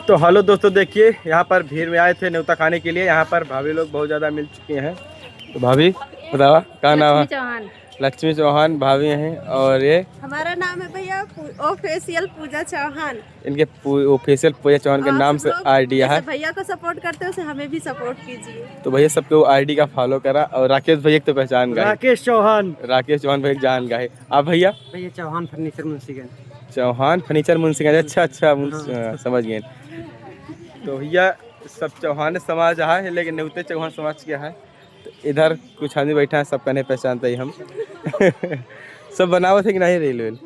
तो हेलो दोस्तों, देखिए यहाँ पर भीड़ में आए थे न्योता खाने के लिए। यहाँ पर भाभी लोग बहुत ज़्यादा मिल चुके हैं। तो भाभी बतावा क्या नाम है? चौहान। लक्ष्मी चौहान भाभी हैं। और ये हमारा नाम है भैया ऑफिशियल पूजा चौहान। इनके ऑफिशियल पूजा चौहान के नाम से आईडिया है। भैया को सपोर्ट करते हो, हमें भी सपोर्ट कीजिए। तो भैया सबको आईडी का फॉलो करा। और राकेश भैया तो पहचान गए, राकेश चौहान भैया जान गए। आप भैया? भैया चौहान फर्नीचर मुंशीगंज। चौहान फर्नीचर मुंशीगंज। अच्छा समझ गए। तो भैया सब चौहान समाज है, लेकिन न्योते चौहान समाज क्या है। तो इधर कुछ आदमी बैठा है, सबका नहीं पहचानते ही हम। सब बनावत है कि नहीं रेल वेल?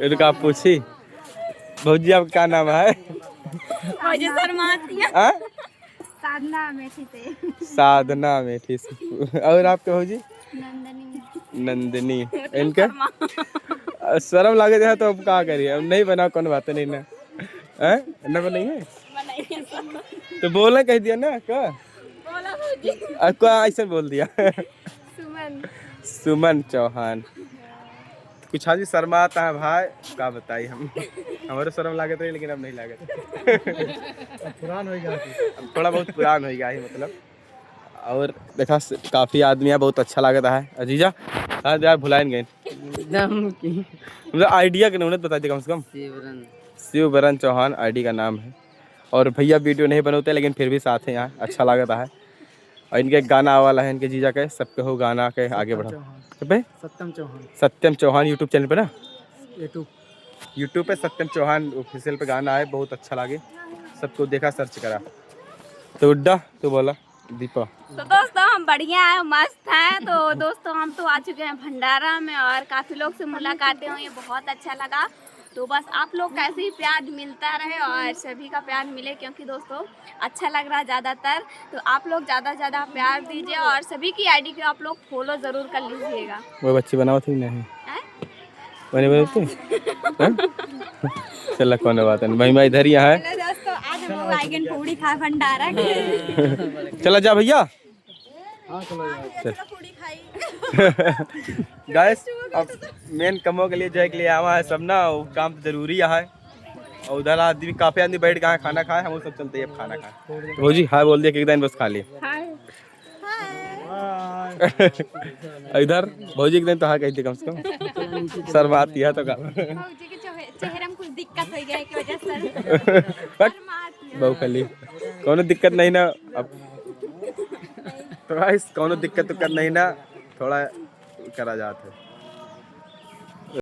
इनका आप पूछी भौजी आपका क्या नाम है? साधना मेथी से। साधना मेथी से। और आपके भौजी? नंदनी। इनका शर्म लागे है तो अब क्या करिए, अब नहीं बना कौन बात नहीं ना है ना, नहीं है तो बोलना कह दिया ना क्या ऐसा बोल दिया। सुमन चौहान। कुछ आदमी शर्माता है भाई, क्या बताई हम। हमारे शर्म लागे तो, लेकिन अब नहीं लागे। पुरान हो गया, अब थोड़ा बहुत पुरान हो गया है मतलब। और देखा काफी आदमी है, बहुत अच्छा लगता है। अजीजा शायद यार भुलाएं गए एकदम की मतलब आइडिया के नमूने बता दिया कम से कम। शिवबरन चौहान आईडी का नाम है। और भैया वीडियो नहीं बनाते, लेकिन फिर भी साथ हैं यहाँ, अच्छा लगता है। और इनके गाना वाला है, इनके जीजा के सबके हो गाना के आगे बढ़ा। सत्यम चौहान यूट्यूब चैनल पे ना, यूट्यूब पे सत्यम चौहान ऑफिशियल पे गाना है, बहुत अच्छा लगे। सबको देखा, सर्च करा। तो उड्डा तो बोला दीपा। तो दोस्तों हम बढ़िया है, मस्त हैं। तो दोस्तों हम तो आ चुके हैं भंडारा में और काफ़ी लोग से मुलाकातें हुई, बहुत अच्छा लगा। तो बस आप लोग का ऐसे ही प्यार मिलता रहे और सभी का प्यार मिले, क्योंकि दोस्तों अच्छा लग रहा है ज़्यादातर। तो आप लोग ज़्यादा से ज़्यादा प्यार दीजिए और सभी की आईडी को आप लोग फॉलो ज़रूर कर लीजिएगा। वो बच्चे बनाओ थी नहीं बने चल कौन बात है, महिमा इधर ही है। दोस्तों आज हम लोग आएंगे पूड़ी खा भंडारा के। चला जा भैया। गाइस अब मेन कमों के लिए जाए के लिए आवा है सब ना, वो काम तो जरूरी है। और उधर आदमी काफी आदमी बैठ गए खाना खाए, हम सब चलते हैं खाना खाए। तो भौजी हाय बोल दिया कि एकदम बस खा लिए। इधर भौजी एकदम तो हाँ कहती कम से कम, शर्माती है तो का चेहरे में कुछ दिक्कत हो गया की वजह से बहु खली कोनो दिक्कत नहीं ना। अब तो गाइस कोनो दिक्कत तो कर नहीं ना, थोड़ा करा जाता है।